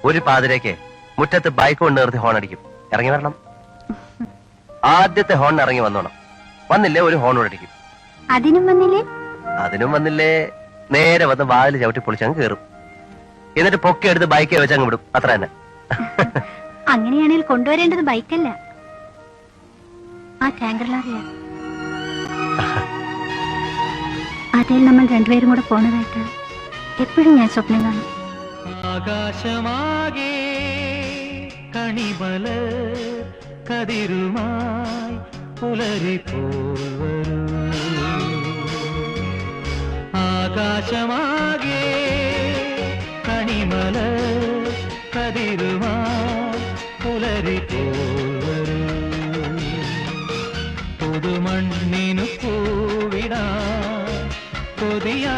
ഒരു പാതിരേക്ക് മുറ്റത്ത് ബൈക്ക് കൊണ്ട് നിർത്തി ഹോൺ അടിക്കും. ഇറങ്ങി വരണം. ആദ്യത്തെ ഹോൺ ഇറങ്ങി വന്നോണം. വന്നില്ലേ ഒരു ഹോൺ അടിക്കും. അതിനും വന്നില്ലേ നേരെ വന്ന് വാതിൽ ചവിട്ടി പൊളിച്ചങ്ങ് കയറും. എന്നിട്ട് പൊക്കെ എടുത്ത് ബൈക്കെ വെച്ചങ്ങ് വിടും. അത്ര തന്നെ. അങ്ങനെയാണെങ്കിൽ കൊണ്ടുവരേണ്ടത് ബൈക്കല്ല, ആ ടാങ്കർ ലോറിയാ. അതിൽ നമ്മൾ രണ്ടുപേരും കൂടെ പോണതായിട്ട് എപ്പോഴും ഞാൻ സ്വപ്നം കാണും. ആകാശമാകെ കണിമല കതിരുമായി പുലരിപ്പോൾ വരൂ. ആകാശമാകെ കണിമല കതിരുമായി പുലരിപ്പോൾ വരൂ. പുതുമണ്ണിനു പൂവിടാൻ കൊതിയാ